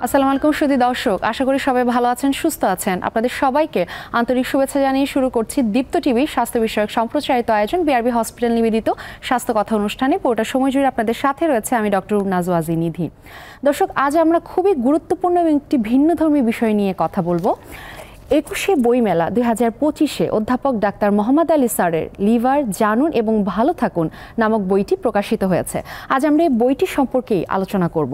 আসসালামু আলাইকুম সুধী দর্শক, আশা করি সবাই ভালো আছেন, সুস্থ আছেন। আপনাদের সবাইকে আন্তরিক শুভেচ্ছা জানিয়ে শুরু করছি দীপ্ত টিভি স্বাস্থ্য বিষয়ক সম্প্রচারিত আয়োজন বিআরবি হসপিটাল নিবেদিত স্বাস্থ্য কথা অনুষ্ঠানে। পুরোটা সময় জুড়ে আপনাদের সাথে রয়েছে আমি ডক্টর নাজওয়াজি নিধি। দর্শক, আজ আমরা খুবই গুরুত্বপূর্ণ একটি ভিন্নধর্মী বিষয় নিয়ে কথা বলবো। 21শে বইমেলা 2025-এ অধ্যাপক ডাক্তার মোহাম্মদ আলী স্যারের লিভার জানুন এবং ভালো থাকুন নামক বইটি প্রকাশিত হয়েছে। আজ আমরা এই বইটি সম্পর্কেই আলোচনা করব।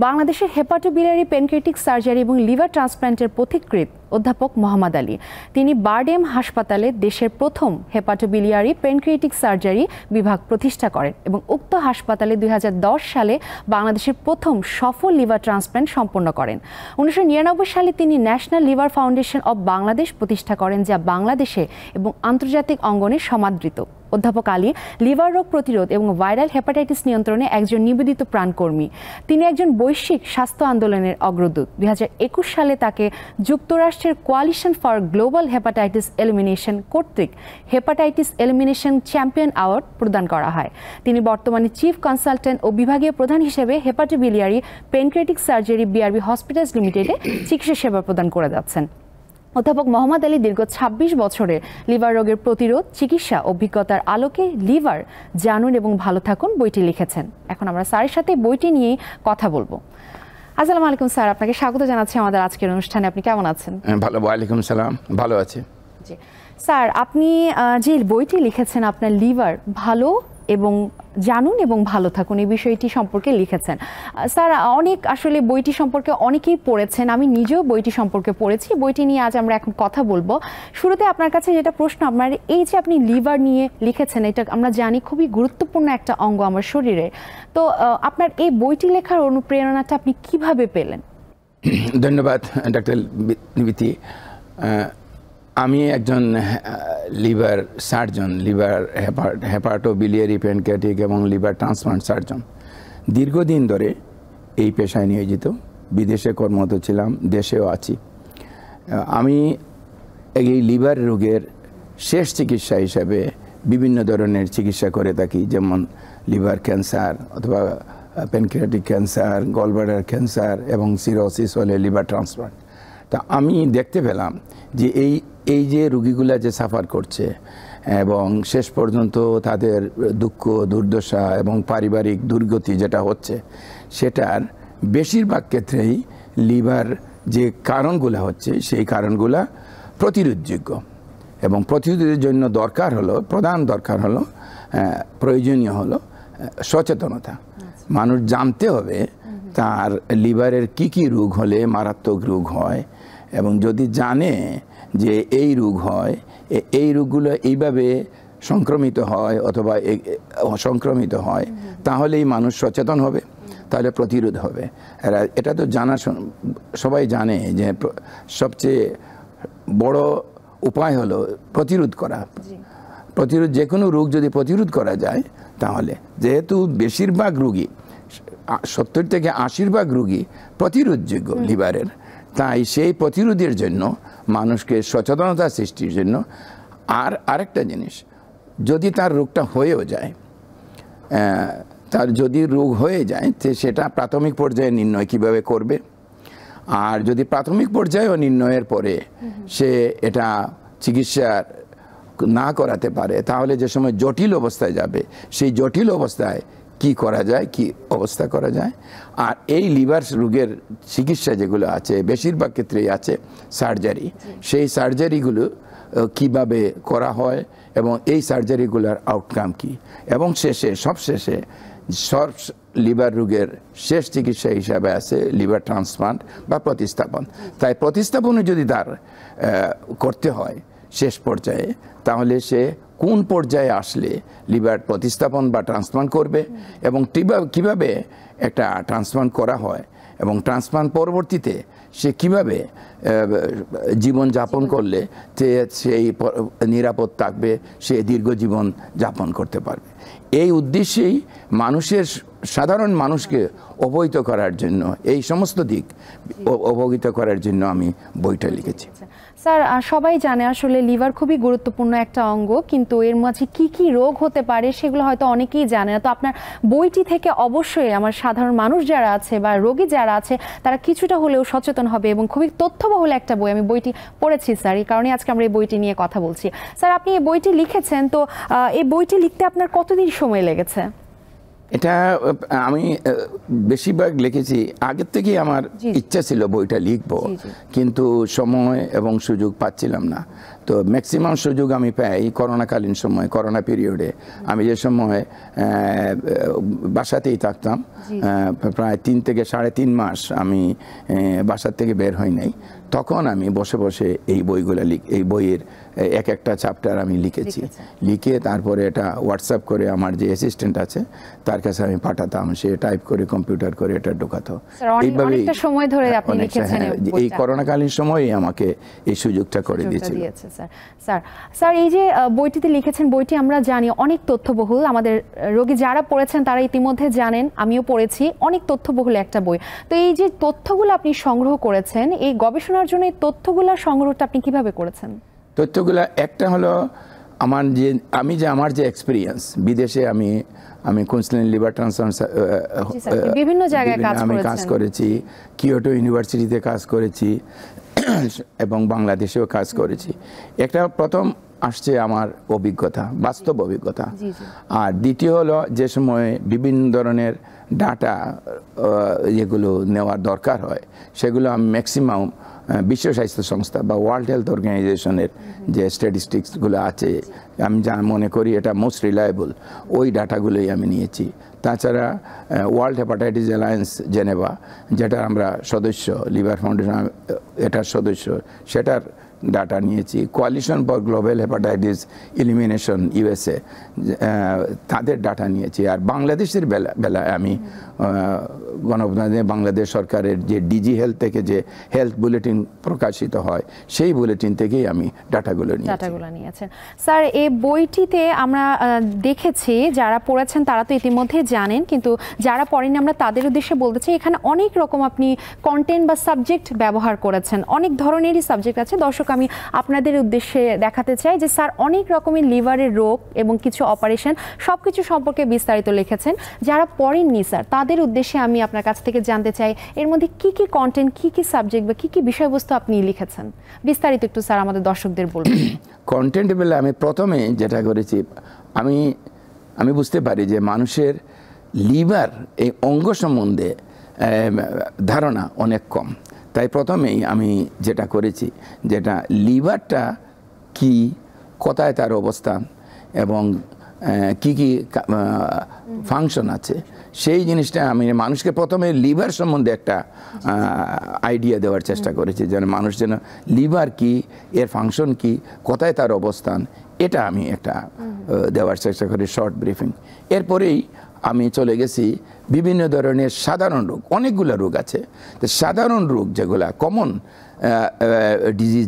বাংলাদেশের হেপাটোবিলিয়ারি প্যানক্রিয়াটিক সার্জারি এবং লিভার ট্রান্সপ্ল্যান্টের পথিকৃৎ অধ্যাপক মোহাম্মদ আলী। তিনি বারডেম হাসপাতালে দেশের প্রথম হেপাটোবিলিয়ারি প্যানক্রিয়াটিক সার্জারি বিভাগ প্রতিষ্ঠা করেন এবং উক্ত হাসপাতালে 2010 সালে বাংলাদেশের প্রথম সফল লিভার ট্রান্সপ্ল্যান্ট সম্পন্ন করেন। 1999 সালে তিনি national liver foundation of Bangladesh প্রতিষ্ঠা করেন, যা বাংলাদেশে এবং আন্তর্জাতিক অঙ্গনে সমাদৃত। অধ্যাপক আলী লিভার রোগ প্রতিরোধ এবং ভাইরাল হেপাটাইটিস নিয়ন্ত্রণে একজন নিবেদিত প্রাণকর্মী। তিনি একজন বৈশ্বিক স্বাস্থ্য আন্দোলনের অগ্রদূত। 2021 সালে তাকে যুক্তরাষ্ট্রের coalition for global hepatitis elimination কর্তৃক হেপাটাইটিস এলিমিনেশন চ্যাম্পিয়ন অ্যাওয়ার্ড প্রদান করা হয়। তিনি বর্তমানে চিফ কনসালটেন্ট ও বিভাগীয় প্রধান হিসেবে hepatobiliary pancreatic surgery BRB hospitals লিমিটেডে চিকিৎসা সেবা প্রদান করে যাচ্ছেন। অধ্যাপক মোহাম্মদ আলী দীর্ঘ 26 বছরের লিভার রোগের প্রতিরোধ চিকিৎসা অভিজ্ঞতার আলোকে লিভার জানুন এবং ভালো থাকুন বইটি লিখেছেন। এখন আমরা স্যারের সাথে বইটি নিয়েই কথা বলবো। আসসালামু আলাইকুম স্যার, আপনাকে স্বাগত জানাচ্ছি আমাদের আজকের অনুষ্ঠানে। আপনি কেমন আছেন? ভালো, ওয়ালাইকুম সালাম, ভালো আছি। জি স্যার, আপনি যে বইটি লিখেছেন আপনার লিভার ভালো এবং জানুন এবং ভালো থাকুন এই বিষয়টি সম্পর্কে লিখেছেন। স্যার, অনেক আসলে বইটি সম্পর্কে অনেকেই পড়েছেন, আমি নিজেও বইটি সম্পর্কে পড়েছি। বইটি নিয়ে আজ আমরা এখন কথা বলবো। শুরুতে আপনার কাছে যেটা প্রশ্ন, আপনার এই যে আপনি লিভার নিয়ে লিখেছেন, এটা আমরা জানি খুবই গুরুত্বপূর্ণ একটা অঙ্গ আমার শরীরে। তো আপনার এই বইটি লেখার অনুপ্রেরণাটা আপনি কিভাবে পেলেন? ধন্যবাদ ডাক্তার নিবিতি। আমি একজন liver surgeon, liver hepatobiliary pancreatic এবং লিভার ট্রান্সপ্লান্ট সার্জন। দীর্ঘদিন ধরে এই পেশায় নিয়োজিত, বিদেশে কর্মরত ছিলাম, দেশেও আছি। আমি এই লিভার রোগের শেষ চিকিৎসা হিসাবে বিভিন্ন ধরনের চিকিৎসা করে থাকি, যেমন লিভার ক্যান্সার অথবা প্যানক্রিয়াটিক ক্যান্সার, গলব্লাডার ক্যান্সার এবং সিরোসিস হলে লিভার ট্রান্সপ্লান্ট। তা আমি দেখতে পেলাম যে এই যে রোগীগুলা যে সাফার করছে এবং শেষ পর্যন্ত তাদের দুঃখ দুর্দশা এবং পারিবারিক দুর্গতি যেটা হচ্ছে, সেটার বেশিরভাগ ক্ষেত্রেই লিভার যে কারণগুলো হচ্ছে সেই কারণগুলা প্রতিরোধযোগ্য। এবং প্রতিরোধের জন্য প্রধান দরকার হলো প্রয়োজনীয় হলো সচেতনতা। মানুষ জানতে হবে তার লিভারের কি রোগ হলে মারাত্মক রোগ হয়, এবং যদি জানে যে এই রোগ হয়, এই রোগগুলো এইভাবে সংক্রমিত হয় অথবা সংক্রমিত হয়, তাহলেই মানুষ সচেতন হবে, তাহলে প্রতিরোধ হবে। এটা তো সবাই জানে যে সবচেয়ে বড় উপায় হলো প্রতিরোধ করা। যে কোনো রোগ যদি প্রতিরোধ করা যায়, তাহলে যেহেতু বেশিরভাগ রোগী 70 থেকে 80% রোগী প্রতিরোধযোগ্য লিভারের, তাই সেই প্রতিরোধের জন্য মানুষকে সচেতনতা সৃষ্টির জন্য। আর আরেকটা জিনিস, যদি তার রোগটা হয়েও যায়, যদি রোগ হয়ে যায় তো সেটা প্রাথমিক পর্যায়ে নির্ণয় কিভাবে করবে, আর যদি প্রাথমিক পর্যায়েও নির্ণয়ের পরে সে এটা চিকিৎসা না করাতে পারে, তাহলে যে সময় জটিল অবস্থায় যাবে, সেই জটিল অবস্থায় কি করা যায়, কি অবস্থা করা যায়। আর এই লিভার রোগের চিকিৎসা যেগুলো আছে, বেশিরভাগ ক্ষেত্রেই আছে সার্জারি। সেই সার্জারিগুলো কিভাবে করা হয় এবং এই সার্জারিগুলোর আউটকাম কি, এবং সবশেষে সব লিভার রোগের শেষ চিকিৎসা হিসাবে আছে লিভার ট্রান্সপ্লান্ট বা প্রতিস্থাপন। তাই প্রতিস্থাপনে যদি তার করতে হয় শেষ পর্যায়ে, তাহলে সে কোন পর্যায়ে আসলে লিভার প্রতিস্থাপন বা ট্রান্সপ্লান্ট করবে, এবং কিভাবে একটা ট্রান্সপ্লান্ট করা হয়, এবং ট্রান্সপ্লান্ট পরবর্তীতে সে কিভাবে জীবন যাপন করলে সেই নিরাপদ থাকবে, সে দীর্ঘ জীবন যাপন করতে পারবে। এই উদ্দেশ্যেই সাধারণ মানুষকে অবহিত করার জন্য, এই সমস্ত দিক অবহিত করার জন্য আমি বইটা লিখেছি। স্যার সবাই জানে আসলে লিভার খুবই গুরুত্বপূর্ণ একটা অঙ্গ, কিন্তু এর মাঝে কি কি রোগ হতে পারে সেগুলো হয়তো অনেকেই জানে না। তো আপনার বইটি থেকে অবশ্যই আমার সাধারণ মানুষ যারা আছে বা রোগী যারা আছে তারা কিছুটা হলেও সচেতন হবে, এবং খুবই তথ্যবহুল একটা বই। আমি বইটি পড়েছি স্যার, এই কারণে আজকে আমরা এই বইটি নিয়ে কথা বলছি। স্যার আপনি এই বইটি লিখেছেন, তো এই বইটি লিখতে আপনার কতদিন সময় লেগেছে? এটা আমি বেশিরভাগ লিখেছি, আগের থেকেই আমার ইচ্ছা ছিল বইটা লিখবো, কিন্তু সময় এবং সুযোগ পাচ্ছিলাম না। তো ম্যাক্সিমাম সুযোগ আমি পাই করোনাকালীন সময়, করোনা পিরিয়ডে। আমি যে সময় বাসাতেই থাকতাম, প্রায় 3 থেকে 3.5 মাস আমি বাসার থেকে বের হই নাই, তখন আমি বসে বসে এই বইগুলো এই বইয়ের এক একটা চ্যাপ্টার আমি লিখেছি। লিখে তারপরে এটা হোয়াটসঅ্যাপ করে আমার যে অ্যাসিস্ট্যান্ট আছে তার কাছে আমি পাঠাতাম, সে টাইপ করে কম্পিউটার করে এটা ঢোকাতো। এইভাবে সময় ধরে আপনি লিখেছেন। এই করোনাকালীন সময়ই আমাকে এই সুযোগটা করে দিয়েছিল। স্যার এই যে বইটিতে লিখেছেন, বইটি আমরা জানি অনেক তথ্যবহুল, আমাদের রোগী যারা পড়েছেন তারা ইতিমধ্যে জানেন, আমিও পড়েছি, অনেক তথ্যবহুল একটা বই। তো এই যে তথ্যগুলো আপনি সংগ্রহ করেছেন, এই গবেষণার জন্য এই তথ্যগুলো সংগ্রহটা আপনি কিভাবে করেছেন? তথ্যগুলো একটা হলো আমার যে এক্সপিরিয়েন্স, বিদেশে আমি কুইন্সল্যান্ড লিভার ট্রান্সপ্লান্ট বিভিন্ন জায়গায় কাজ করেছি, কিয়োটো ইউনিভার্সিটিতে কাজ করেছি এবং বাংলাদেশেও কাজ করেছি। একটা প্রথম আসছে আমার অভিজ্ঞতা, বাস্তব অভিজ্ঞতা। আর দ্বিতীয় হলো যে সময় বিভিন্ন ধরনের ডাটা যেগুলো নেওয়ার দরকার হয় সেগুলো আমি ম্যাক্সিমাম বিশ্ব স্বাস্থ্য সংস্থা বা ওয়ার্ল্ড হেলথ অর্গানাইজেশনের যে স্ট্যাটিস্টিক্সগুলো আছে, আমি যা মনে করি এটা মোস্ট রিলায়েবল, ওই ডাটাগুলোই আমি নিয়েছি। তাছাড়া ওয়ার্ল্ড হেপাটাইটিস অ্যালায়েন্স জেনেভা, যেটা আমরা সদস্য, লিভার ফাউন্ডেশন এটার সদস্য, সেটার ডাটা নিয়েছি। Coalition for global hepatitis elimination USA, তাদের ডাটা নিয়েছি। আর বাংলাদেশের বেলায় আমি গণপ্রজাতন্ত্রী বাংলাদেশ সরকারের যে ডিজি হেলথ থেকে যে হেলথ বুলেটিন প্রকাশিত হয়, সেই বুলেটিন থেকেই আমি ডাটাগুলো নিয়েছেন। স্যার এই বইটিতে আমরা দেখেছি, যারা পড়েছেন তারা তো ইতিমধ্যে জানেন, কিন্তু যারা পড়েনি আমরা তাদের উদ্দেশ্যে বলতে চাই, এখানে অনেক রকম আপনি কন্টেন্ট বা সাবজেক্ট ব্যবহার করেছেন, অনেক ধরনেরই সাবজেক্ট আছে। দর্শক, আমি আপনাদের উদ্দেশ্যে দেখাতে চাই যে স্যার অনেক রকমের লিভারের রোগ এবং কিছু অপারেশন সবকিছু সম্পর্কে বিস্তারিত লিখেছেন। যারা পড়েননি স্যার তাদের উদ্দেশ্যে আমি আপনার কাছ থেকে জানতে চাই, এর মধ্যে কি কি কন্টেন্ট, কি কি সাবজেক্ট বা কি কি বিষয়বস্তু আপনি লিখেছেন, বিস্তারিত একটু স্যার আমাদের দর্শকদের বলবেন। কন্টেন্ট বলে আমি প্রথমে যেটা করেছি, আমি বুঝতে পারি যে মানুষের লিভার এই অঙ্গ সম্বন্ধে ধারণা অনেক কম। তাই প্রথমেই আমি যেটা করেছি, যেটা লিভারটা কি, কোথায় তার অবস্থান এবং কি কি ফাংশন আছে, সেই জিনিসটা আমি মানুষকে প্রথমে লিভার সম্বন্ধে একটা আইডিয়া দেওয়ার চেষ্টা করেছি, যেন মানুষ যেন লিভার কি, এর ফাংশন কি, কোথায় তার অবস্থান, এটা আমি একটা দেওয়ার চেষ্টা করি, শর্ট ব্রিফিং। এরপরেই আমি চলে গেছি বিভিন্ন ধরনের সাধারণ রোগ, অনেকগুলো রোগ আছে। তো সাধারণ রোগ যেগুলো কমন ডিজিজ,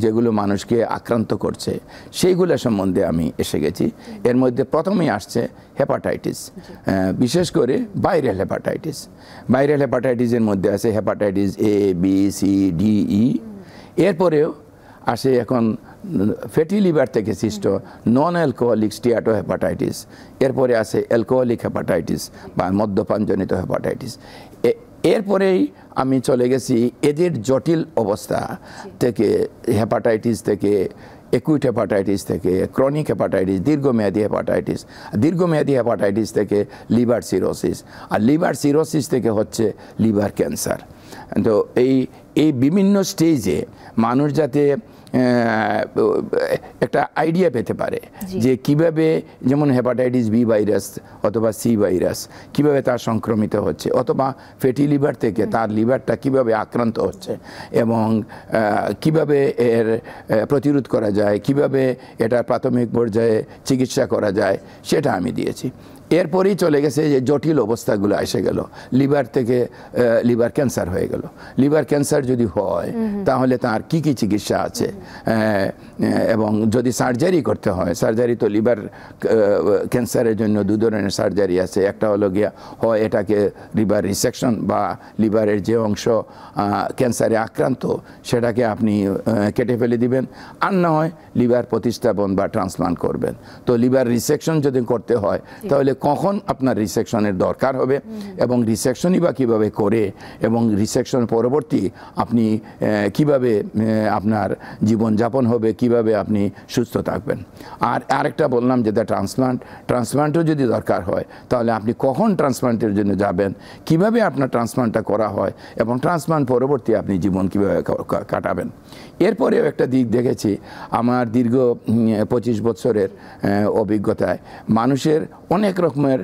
যেগুলো মানুষকে আক্রান্ত করছে, সেইগুলো সম্বন্ধে আমি এসে গেছি। এর মধ্যে প্রথমেই আসছে হেপাটাইটিস, বিশেষ করে ভাইরাল হেপাটাইটিস। ভাইরাল হেপাটাইটিসের মধ্যে আছে hepatitis A, B, C, D, E। এরপরেও আসে এখন ফ্যাটি লিভার থেকে সৃষ্ট নন অ্যালকোহলিক স্টিয়াটো হেপাটাইটিস। এরপরে আছে অ্যালকোহলিক হেপাটাইটিস বা মদ্যপানজনিত হেপাটাইটিস। এরপরেই আমি চলে গেছি এদের জটিল অবস্থা থেকে, হেপাটাইটিস থেকে, একুইট হেপাটাইটিস থেকে ক্রনিক হেপাটাইটিস, দীর্ঘমেয়াদী হেপাটাইটিস থেকে লিভার সিরোসিস, আর লিভার সিরোসিস থেকে হচ্ছে লিভার ক্যান্সার। তো এই বিভিন্ন স্টেজে মানুষ যাতে একটা আইডিয়া পেতে পারে যে কিভাবে, যেমন হেপাটাইটিস বি ভাইরাস অথবা সি ভাইরাস কিভাবে তার সংক্রমিত হচ্ছে, অথবা ফ্যাটি লিভার থেকে তার লিভারটা কিভাবে আক্রান্ত হচ্ছে এবং কিভাবে এর প্রতিরোধ করা যায়, কিভাবে এটা প্রাথমিক পর্যায়ে চিকিৎসা করা যায়, সেটা আমি দিয়েছি। এরপরেই চলে গেছে যে জটিল অবস্থাগুলো এসে গেল, লিভার থেকে লিভার ক্যান্সার হয়ে গেল। লিভার ক্যান্সার যদি হয় তাহলে তার কি কি চিকিৎসা আছে, এবং যদি সার্জারি করতে হয়, সার্জারি তো লিভার ক্যান্সারের জন্য 2 ধরনের সার্জারি আছে। একটা হলো গিয়া হয় এটাকে লিভার রিসেকশন বা লিভারের যে অংশ ক্যান্সারে আক্রান্ত সেটাকে আপনি কেটে ফেলে দিবেন, আর না হয় লিভার প্রতিস্থাপন বা ট্রান্সপ্লান্ট করবেন। তো লিভার রিসেকশন যদি করতে হয় তাহলে কখন আপনার রিসেকশনের দরকার হবে এবং রিসেকশনই বা কীভাবে করে, এবং রিসেকশন পরবর্তী আপনি কিভাবে আপনার জীবনযাপন হবে, কিভাবে আপনি সুস্থ থাকবেন। আর আরেকটা বললাম যেটা ট্রান্সপ্লান্টও যদি দরকার হয় তাহলে আপনি কখন ট্রান্সপ্লান্টের জন্য যাবেন, কিভাবে আপনার ট্রান্সপ্লান্টটা করা হয় এবং ট্রান্সপ্লান্ট পরবর্তী আপনি জীবন কীভাবে কাটাবেন। এরপরেও একটা দিক দেখেছি আমার দীর্ঘ 25 বছরের অভিজ্ঞতায়, মানুষের অনেক রকমের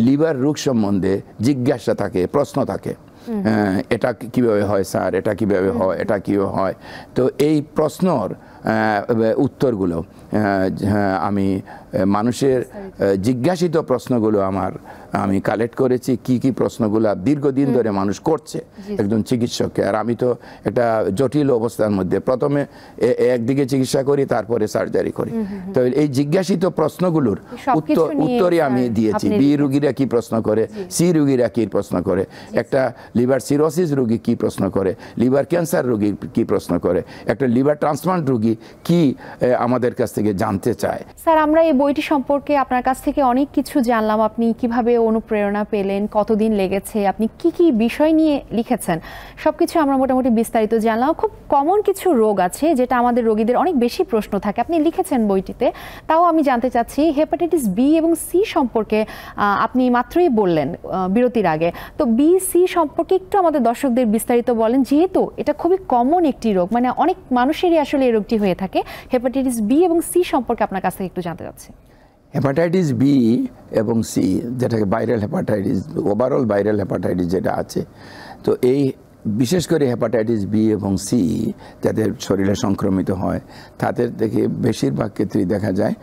লিভার রোগ সম্বন্ধে জিজ্ঞাসা থাকে, প্রশ্ন থাকে। এটা কিভাবে হয় স্যার, এটা কিভাবে হয়, এটা কীভাবে হয়। তো এই প্রশ্নর উত্তরগুলো আমি মানুষের জিজ্ঞাসিত প্রশ্নগুলো আমি কালেক্ট করেছি, কি কি প্রশ্নগুলো দীর্ঘদিন ধরে মানুষ করছে একজন চিকিৎসককে। আর আমি তো একটা জটিল অবস্থার মধ্যে প্রথমে একদিকে চিকিৎসা করি, তারপরে সার্জারি করি। তো এই জিজ্ঞাসিত প্রশ্নগুলোর উত্তরই আমি দিয়েছি। বি রোগীরা কি প্রশ্ন করে, সি রোগীরা কি প্রশ্ন করে, একটা লিভার সিরোসিস রোগী কি প্রশ্ন করে, লিভার ক্যান্সার রোগী কি প্রশ্ন করে, একটা লিভার ট্রান্সপ্লান্ট রোগী কি আমাদের কাছ থেকে জানতে চায়। স্যার, আমরা এই বইটি সম্পর্কে আপনার কাছ থেকে অনেক কিছু জানলাম। আপনি কিভাবে অনুপ্রেরণা পেলেন, কতদিন লেগেছে, আপনি কি কি বিষয় নিয়ে লিখেছেন, সবকিছু আমরা মোটামুটি বিস্তারিত জানলাম। খুব কমন কিছু রোগ আছে যেটা আমাদের রোগীদের অনেক বেশি প্রশ্ন থাকে, আপনি লিখেছেন বইটিতে। তাও আমি জানতে চাচ্ছি হেপাটাইটিস বি এবং সি সম্পর্কে আপনি মাত্রই বললেন বিরতির আগে, তো বি সি সম্পর্কে একটু আমাদের দর্শকদের বিস্তারিত বলেন, যেহেতু এটা খুবই কমন একটি রোগ, মানে অনেক মানুষেরই আসলে এই রোগটি হয়ে থাকে। হেপাটাইটিস বি এবং সি সম্পর্কে আপনার কাছ থেকে একটু জানতে চাচ্ছি। হেপাটাইটিস বি এবং সি, যেটাকে viral hepatitis, overall viral hepatitis যেটা আছে, তো এই বিশেষ করে হেপাটাইটিস বি এবং সি যাদের শরীরে সংক্রমিত হয় তাদের থেকে বেশিরভাগ ক্ষেত্রেই দেখা যায়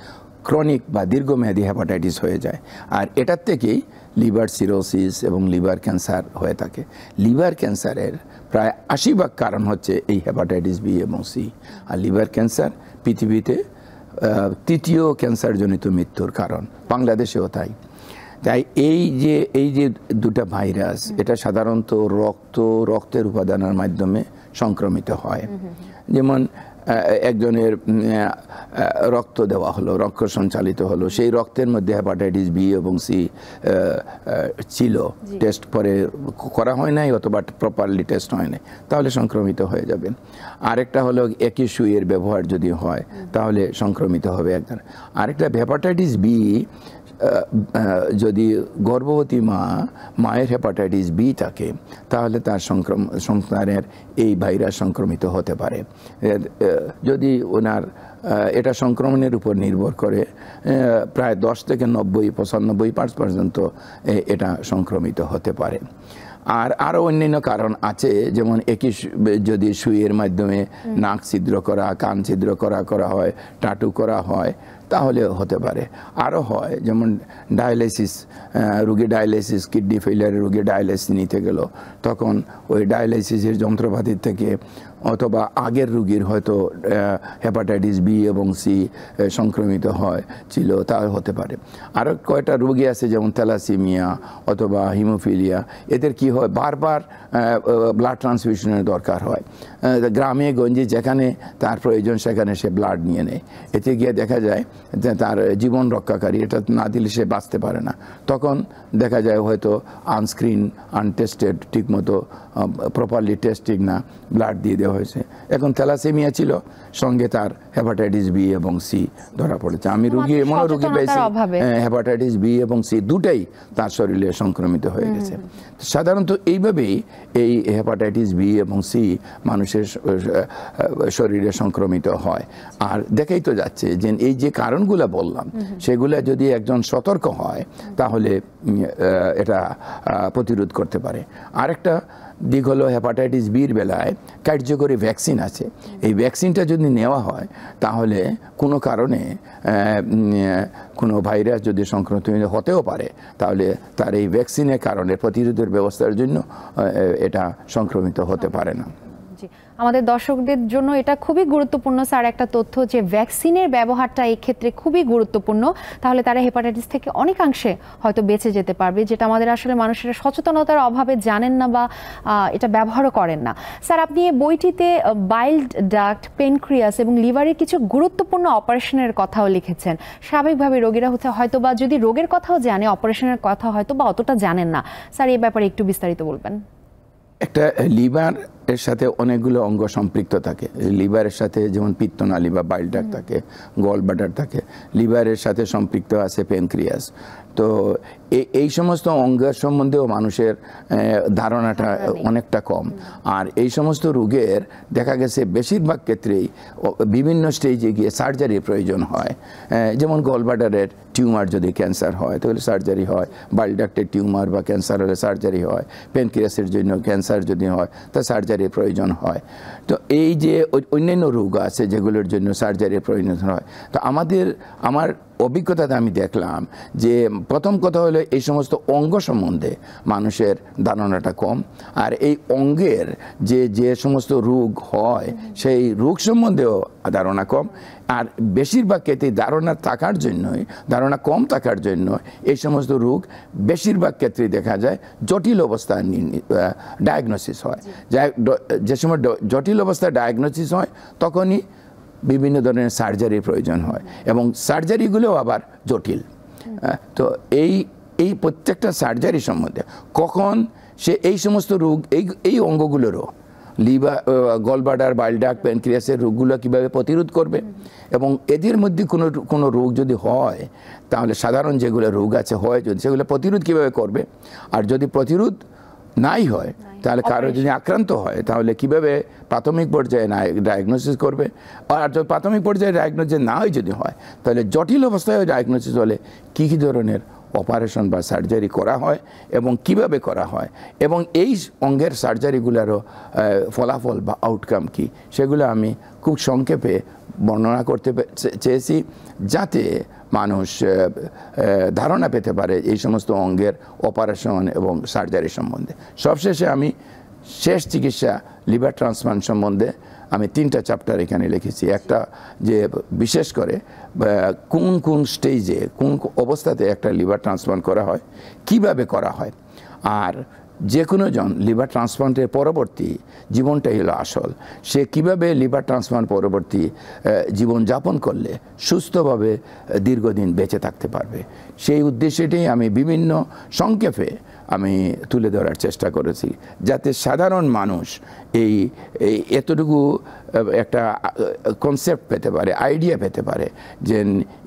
ক্রনিক বা দীর্ঘমেয়াদী হেপাটাইটিস হয়ে যায়। আর এটার থেকেই লিভার সিরোসিস এবং লিভার ক্যান্সার হয়ে থাকে। লিভার ক্যান্সারের প্রায় 80% কারণ হচ্ছে এই হেপাটাইটিস বি এবং সি। আর লিভার ক্যান্সার পৃথিবীতে 3য় ক্যান্সারজনিত মৃত্যুর কারণ, বাংলাদেশেও তাই। তাই এই যে দুটা ভাইরাস, এটা সাধারণত রক্তের উপাদানের মাধ্যমে সংক্রমিত হয়। যেমন একজনের রক্ত দেওয়া হলো, রক্ত সঞ্চালিত হলো, সেই রক্তের মধ্যে হেপাটাইটিস বি এবং সি ছিল, টেস্ট পরে করা হয় নাই অথবা প্রপারলি টেস্ট হয় নাই, তাহলে সংক্রমিত হয়ে যাবে। আরেকটা হলো একই সুইয়ের ব্যবহার যদি হয় তাহলে সংক্রমিত হবে একজন। আরেকটা হেপাটাইটিস বি, যদি গর্ভবতী মায়ের হেপাটাইটিস বি থাকে তাহলে তার সন্তানের এই ভাইরাস সংক্রমিত হতে পারে। যদি ওনার এটা সংক্রমণের উপর নির্ভর করে, প্রায় 10 থেকে 90-95% পর্যন্ত এটা সংক্রমিত হতে পারে। আর আরও অন্যান্য কারণ আছে, যেমন একই যদি সুইয়ের মাধ্যমে নাক ছিদ্র করা, কান ছিদ্র করা হয়, টাটু করা হয়, তাহলে হতে পারে। আরও হয় যেমন ডায়ালাইসিস, রোগী ডায়ালাইসিস, কিডনি ফেলিয়ারের রোগী ডায়ালাইসিস নিতে গেল, তখন ওই ডায়ালাইসিসের যন্ত্রপাতির থেকে অথবা আগের রোগীর হয়তো হেপাটাইটিস বি এবং সি সংক্রমিত ছিল, তা হতে পারে। আরও কয়টা রোগী আছে যেমন থ্যালাসেমিয়া অথবা হিমোফিলিয়া, এদের কি হয়, বারবার ব্লাড ট্রান্সফিউশনের দরকার হয়। গ্রামে গঞ্জে যেখানে তার প্রয়োজন সেখানে সে ব্লাড নিয়ে নেয়। এতে গিয়ে দেখা যায় যে তার জীবন রক্ষাকারী, এটা না দিলে সে বাঁচতে পারে না। তখন দেখা যায় হয়তো আনস্ক্রিন, আনটেস্টেড, ঠিকমতো প্রপারলি টেস্টিং না, ব্লাড দিয়ে দেওয়া হয়েছে। এখন থ্যালাসেমিয়া ছিল, সঙ্গে তার হেপাটাইটিস বি এবং সি ধরা পড়েছে। আমি এমন রোগী পেয়েছি হেপাটাইটিস বি এবং সি দুটাই তার শরীরে সংক্রমিত হয়ে গেছে। সাধারণত এইভাবেই এই হেপাটাইটিস বি এবং সি মানুষের শরীরে সংক্রমিত হয়। আর দেখেই তো যাচ্ছে যে এই যে কারণগুলো বললাম সেগুলো যদি একজন সতর্ক হয় তাহলে এটা প্রতিরোধ করতে পারে। আরেকটা দিক হলো হেপাটাইটিস বির বেলায় কার্যকরী ভ্যাকসিন আছে। এই ভ্যাকসিনটা যদি নেওয়া হয় তাহলে কোনো কারণে কোনো ভাইরাস যদি সংক্রমিত হতেও পারে, তাহলে তার এই ভ্যাকসিনের কারণে প্রতিরোধের ব্যবস্থার জন্য এটা সংক্রমিত হতে পারে না। আমাদের দর্শকদের জন্য এটা খুবই গুরুত্বপূর্ণ স্যার একটা তথ্য, যে ভ্যাকসিনের ব্যবহারটা এই ক্ষেত্রে খুবই গুরুত্বপূর্ণ, তাহলে তারা হেপাটাইটিস থেকে অনেকাংশে হয়তো বেঁচে যেতে পারবে, যেটা আমাদের আসলে মানুষের সচেতনতার অভাবে জানেন না বা এটা ব্যবহারও করেন না। স্যার, আপনি এই বইটিতে বাইল ডাক্ট, পেনক্রিয়াস এবং লিভারের কিছু গুরুত্বপূর্ণ অপারেশনের কথাও লিখেছেন। স্বাভাবিকভাবে রোগীরা হয়তো বা যদি রোগের কথাও জানে, অপারেশনের কথা হয়তো বা অতটা জানেন না। স্যার, এই ব্যাপারে একটু বিস্তারিত বলবেন। একটা লিভার এর সাথে অনেকগুলো অঙ্গ সম্পৃক্ত থাকে। লিভারের সাথে যেমন পিত্তনালী বা বাইল ডাক্ট থাকে, গল ব্লাডার থাকে, লিভারের সাথে সম্পৃক্ত আছে পেনক্রিয়াস। তো এই সমস্ত অঙ্গের সম্বন্ধেও মানুষের ধারণাটা অনেকটা কম। আর এই সমস্ত রোগের দেখা গেছে বেশিরভাগ ক্ষেত্রেই বিভিন্ন স্টেজে গিয়ে সার্জারির প্রয়োজন হয়। যেমন গল ব্লাডারের টিউমার যদি ক্যান্সার হয় তাহলে সার্জারি হয়, বাইল ডাক্টের টিউমার বা ক্যান্সার হলে সার্জারি হয়, পেনক্রিয়াসের জন্য ক্যান্সার যদি হয় তা সার্জারির প্রয়োজন হয়। তো এই যে অন্যান্য রোগ আছে যেগুলোর জন্য সার্জারির প্রয়োজন হয়। তো আমার অভিজ্ঞতাতে আমি দেখলাম যে প্রথম কথা হলো এই সমস্ত অঙ্গ সম্বন্ধে মানুষের ধারণাটা কম, আর এই অঙ্গের যে সমস্ত রোগ হয় সেই রোগ সম্বন্ধেও ধারণা কম। আর বেশিরভাগ ক্ষেত্রে ধারণা কম থাকার জন্য এই সমস্ত রোগ বেশিরভাগ ক্ষেত্রে দেখা যায় জটিল অবস্থা ডায়াগনোসিস হয়। যে সময় জটিল অবস্থা ডায়াগনোসিস হয় তখনই বিভিন্ন ধরনের সার্জারির প্রয়োজন হয়, এবং সার্জারিগুলোও আবার জটিল। তো এই প্রত্যেকটা সার্জারি সম্বন্ধে কখন সে এই সমস্ত রোগ এই অঙ্গগুলোরও liver, gall bladder, bile duct, প্যানক্রিয়াসের রোগগুলো কীভাবে প্রতিরোধ করবে, এবং এদের মধ্যে কোনো রোগ যদি হয় তাহলে সাধারণ যেগুলো রোগ আছে যদি সেগুলো প্রতিরোধ কীভাবে করবে, আর যদি প্রতিরোধ নাই হয় তাহলে কারো যদি আক্রান্ত হয় তাহলে কিভাবে প্রাথমিক পর্যায়ে ডায়াগনোসিস করবে, আর যদি প্রাথমিক পর্যায়ে ডায়াগনোসিস না যদি হয় তাহলে জটিল অবস্থায় ডায়াগনোসিস হলে কী ধরনের অপারেশন বা সার্জারি করা হয় এবং কিভাবে করা হয়, এবং এই অঙ্গের সার্জারিগুলোরও ফলাফল বা আউটকাম কি, সেগুলো আমি খুব সংক্ষেপে বর্ণনা করতে চেয়েছি যাতে মানুষ ধারণা পেতে পারে এই সমস্ত অঙ্গের অপারেশন এবং সার্জারি সম্বন্ধে। সবশেষে আমি শেষ চিকিৎসা লিভার ট্রান্সপ্লান্ট সম্বন্ধে আমি 3টা চ্যাপ্টার এখানে লিখেছি। একটা যে বিশেষ করে কোন স্টেজে কোন অবস্থাতে একটা লিভার ট্রান্সপ্লান্ট করা হয়, কিভাবে করা হয়, আর যে কোনো জন লিভার ট্রান্সপ্লান্টের পরবর্তী জীবনটাই হলো আসল। সে কিভাবে লিভার ট্রান্সপ্লান্ট পরবর্তী জীবনযাপন করলে সুস্থভাবে দীর্ঘদিন বেঁচে থাকতে পারবে, সেই উদ্দেশ্যেই আমি বিভিন্ন সংক্ষেপে আমি তুলে ধরার চেষ্টা করেছি, যাতে সাধারণ মানুষ এই এতটুকু একটা কনসেপ্ট পেতে পারে, আইডিয়া পেতে পারে যে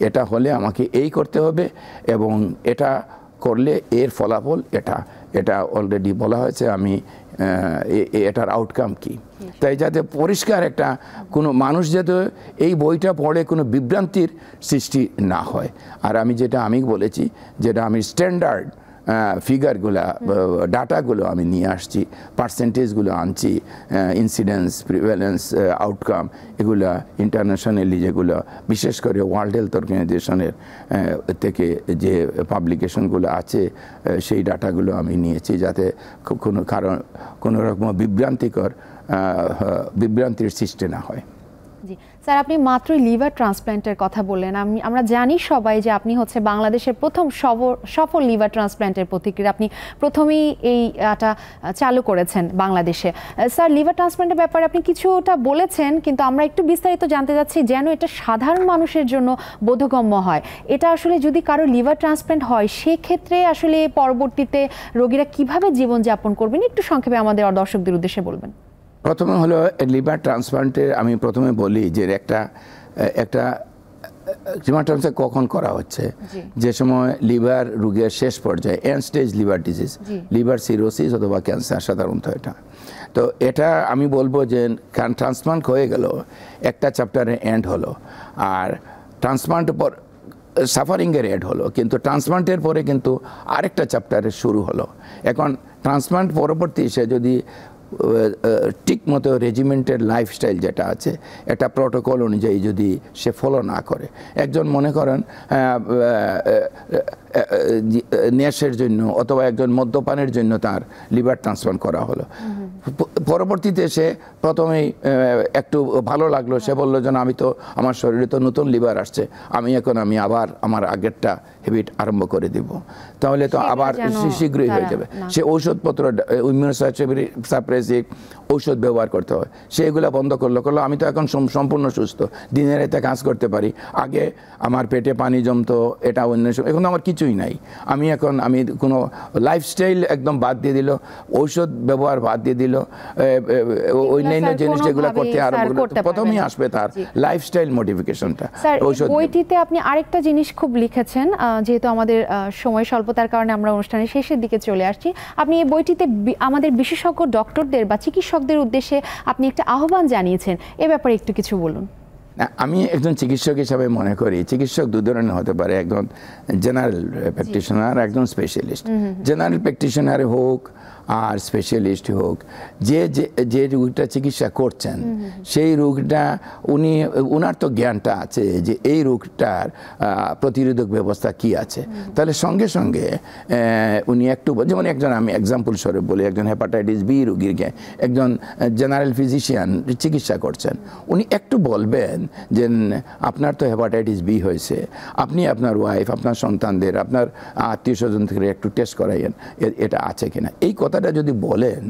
এটা হলে আমাকে এই করতে হবে এবং এটা করলে এর ফলাফল এটা অলরেডি বলা হয়েছে, আমি এটার আউটকাম কি। তাই যাতে পরিষ্কার একটা কোনো মানুষ যাতে এই বইটা পড়ে কোনো বিভ্রান্তির সৃষ্টি না হয়। আর আমি বলেছি যেটা আমি স্ট্যান্ডার্ড ফিগারগুলো, ডাটাগুলো আমি নিয়ে আসছি, পার্সেন্টেজগুলো আনছি, ইনসিডেন্স, প্রিভ্যালেন্স, আউটকাম, এগুলো ইন্টারন্যাশনালি যেগুলো বিশেষ করে ওয়ার্ল্ড হেলথ অর্গানাইজেশনের থেকে যে পাবলিকেশনগুলো আছে সেই ডাটাগুলো আমি নিয়েছি, যাতে কোনো রকম বিভ্রান্তির সৃষ্টি না হয়। জি স্যার, আপনি মাত্রই লিভার ট্রান্সপ্ল্যান্টের কথা বললেন। আমরা জানি সবাই যে আপনি বাংলাদেশের প্রথম সফল লিভার ট্রান্সপ্ল্যান্টের প্রতিক্রিয়া, আপনি প্রথমেই এইটা চালু করেছেন বাংলাদেশে। স্যার, লিভার ট্রান্সপ্ল্যান্টের ব্যাপারে আপনি কিছুটা বলেছেন, কিন্তু আমরা একটু বিস্তারিত জানতে চাচ্ছি যেন এটা সাধারণ মানুষের জন্য বোধগম্য হয়। এটা আসলে যদি কারো লিভার ট্রান্সপ্ল্যান্ট হয় সেক্ষেত্রে আসলে পরবর্তীতে রোগীরা কিভাবে জীবনযাপন করবেন, একটু সংক্ষেপে আমাদের দর্শকদের উদ্দেশ্যে বলবেন। প্রথমে হলো লিভার ট্রান্সপ্লান্টের আমি প্রথমে বলি যে একটা লিভার ট্রান্সপ্লান্ট কখন করা হচ্ছে, যে সময় লিভার রোগের শেষ পর্যায়ে, end stage liver disease, liver cirrhosis অথবা ক্যান্সার সাধারণত এটা। তো এটা আমি বলবো যে ট্রান্সপ্লান্ট হয়ে গেল, একটা চ্যাপ্টারের এন্ড হলো, আর ট্রান্সপ্লান্ট পর সাফারিংয়ের এন্ড হলো, কিন্তু ট্রান্সপ্লান্টের পরে কিন্তু আরেকটা চ্যাপ্টারের শুরু হলো। এখন ট্রান্সপ্লান্ট পরবর্তী সে যদি ঠিক মতো রেজিমেন্টের লাইফস্টাইল যেটা আছে একটা প্রটোকল অনুযায়ী যদি সে ফলো না করে, একজন মনে করেন নেশার জন্য অথবা একজন মদ্যপানের জন্য তার লিভার ট্রান্সপ্লান্ট করা হলো, পরবর্তীতে সে প্রথমেই একটু ভালো লাগলো, সে বললো যে আমি তো আমার শরীরে তো নতুন লিভার আসছে, আমি আবার আমার আগেরটা হ্যাবিট আরম্ভ করে দিব, তাহলে তো আবার শীঘ্রই হয়ে যাবে। সে ঔষধপত্র ইমিউনোসাপ্রেসিভ ঔষধ ব্যবহার করতে হয়, সে এগুলো বন্ধ করলো আমি তো এখন সম্পূর্ণ সুস্থ, দিনে রাতে কাজ করতে পারি, আগে আমার পেটে পানি জমতো, এটা অন্য এখন আমার কিছুই নাই, আমি কোনো লাইফস্টাইল একদম বাদ দিয়ে দিল, ঔষধ ব্যবহার বাদ দিয়ে দিল, অন্যান্য জিনিস যেগুলো করতে আরম্ভ করলো, প্রথমেই আসবে তার লাইফস্টাইল মডিফিকেশনটা। বইটিতে আপনি আরেকটা জিনিস খুব লিখেছেন, যেহেতু আমাদের সময় স্বল্পতার কারণে আমরা অনুষ্ঠানের শেষের দিকে চলে আসছি, আপনি এই বইটিতে আমাদের বিশেষজ্ঞ ডক্টরদের বা চিকিৎসকদের উদ্দেশ্যে আপনি একটা আহ্বান জানিয়েছেন, এ ব্যাপারে একটু কিছু বলুন। আমি একজন চিকিৎসক হিসাবে মনে করি চিকিৎসক দু ধরনের হতে পারে, একজন জেনারেল প্র্যাকটিশনার, একজন স্পেশালিস্ট। জেনারেল প্র্যাকটিশনার হোক আর স্পেশালিস্ট হোক, যে রোগটা চিকিৎসা করছেন সেই রোগটা উনার তো জ্ঞানটা আছে যে এই রোগটার প্রতিরোধক ব্যবস্থা কি আছে, তাহলে সঙ্গে সঙ্গে উনি একটু, যেমন একজন, আমি এক্সাম্পল স্বরূপ বলি, একজন হেপাটাইটিস বি রোগীকে একজন জেনারেল ফিজিশিয়ান চিকিৎসা করছেন, উনি একটু বলবেন যে আপনার তো হেপাটাইটিস বি হয়েছে, আপনি আপনার ওয়াইফ, আপনার সন্তানদের, আপনার আত্মীয় স্বজন থেকে একটু টেস্ট করাইয়েন এটা আছে কিনা। এই কথাটা যদি বলেন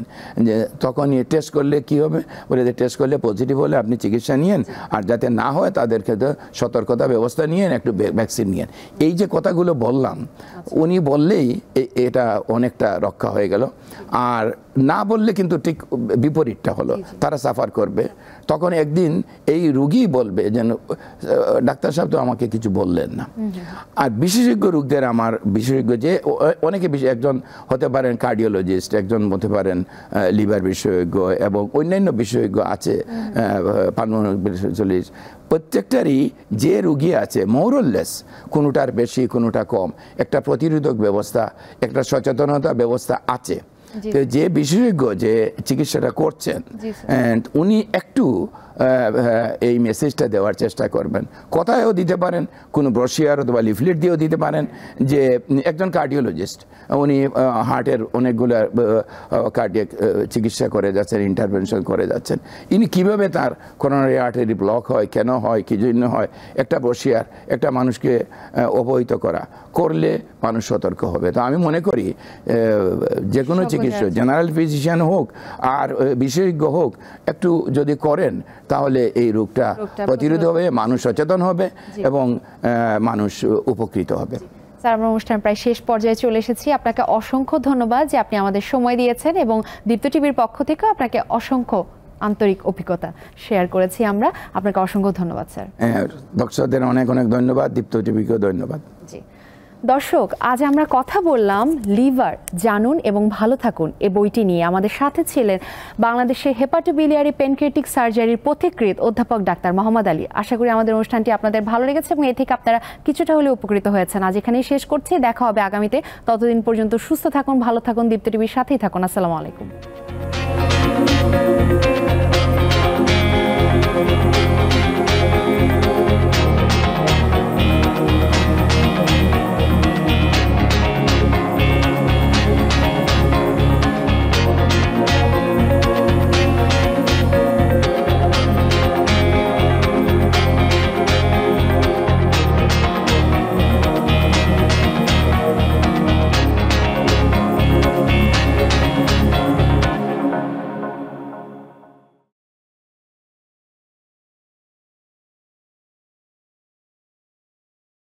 যে তখন টেস্ট করলে কি হবে, বলে যে টেস্ট করলে পজিটিভ হলে আপনি চিকিৎসা নিয়েন, আর যাতে না হয় তাদেরকে তো সতর্কতা ব্যবস্থা নিয়েন, একটু ভ্যাকসিন নিয়েন। এই যে কথাগুলো বললাম উনি বললেই এটা অনেকটা রক্ষা হয়ে গেল, আর না বললে কিন্তু ঠিক বিপরীতটা হলো, তারা সাফার করবে। তখন একদিন এই রোগী বলবে যেন ডাক্তার সাহেব তো আমাকে কিছু বললেন না। আর বিশেষজ্ঞ রোগদের আমার বিশেষজ্ঞ যে অনেকে, একজন হতে পারেন কার্ডিওলজিস্ট, একজন হতে পারেন লিভার বিশেষজ্ঞ এবং অন্যান্য বিশেষজ্ঞ আছে, পালমোনোলজিস্ট, প্রত্যেকটারই যে রোগী আছে মোরলেস, কোনোটার বেশি কোনোটা কম, একটা প্রতিরোধক ব্যবস্থা, একটা সচেতনতা ব্যবস্থা আছে। তো যে বিশেষজ্ঞ যে চিকিৎসাটা করছেন উনি একটু এই মেসেজটা দেওয়ার চেষ্টা করবেন, কথায়ও দিতে পারেন, কোনো ব্রোশিয়ার অথবা লিফলেট দিয়েও দিতে পারেন যে একজন কার্ডিওলজিস্ট, উনি হার্টের অনেকগুলো কার্ডিয়াক চিকিৎসা করে যাচ্ছেন, ইন্টারভেনশন করে যাচ্ছেন, ইনি কীভাবে তার করোনারি আর্টারি ব্লক হয়, কেন হয়, কী জন্য হয়, একটা ব্রোশিয়ার একটা মানুষকে অবহিত করলে মানুষ সতর্ক হবে। তো আমি মনে করি যে কোনো চিকিৎসক, জেনারেল ফিজিশিয়ান হোক আর বিশেষজ্ঞ হোক, একটু যদি করেন তাহলে এই রোগটা প্রতিরোধ হবে, মানুষ সচেতন হবে এবং মানুষ উপকৃত হবে। স্যার, আমরা অনুষ্ঠান প্রায় শেষ পর্যায়ে চলে এসেছি। আপনাকে অসংখ্য ধন্যবাদ যে আপনি আমাদের সময় দিয়েছেন, এবং দীপ্ত টিভির পক্ষ থেকে আপনাকে অসংখ্য আন্তরিক অভিজ্ঞতা শেয়ার করেছি আমরা। আপনাকে অসংখ্য ধন্যবাদ স্যার। দর্শকদের অনেক অনেক ধন্যবাদ, দীপ্ত টিভিকেও ধন্যবাদ। জি দর্শক, আজ আমরা কথা বললাম লিভার জানুন এবং ভালো থাকুন এই বইটি নিয়ে। আমাদের সাথে ছিলেন বাংলাদেশের হেপাটোবিলিয়ারি প্যানক্রিয়াটিক সার্জারির পথিকৃৎ অধ্যাপক ডাক্তার মোহাম্মদ আলী। আশা করি আমাদের অনুষ্ঠানটি আপনাদের ভালো লেগেছে এবং এ থেকে আপনারা কিছুটা হলেও উপকৃত হয়েছেন। আজ এখানেই শেষ করছি, দেখা হবে আগামীতে। ততদিন পর্যন্ত সুস্থ থাকুন, ভালো থাকুন, দীপ্ত টিভির সাথেই থাকুন। আসসালামু আলাইকুম।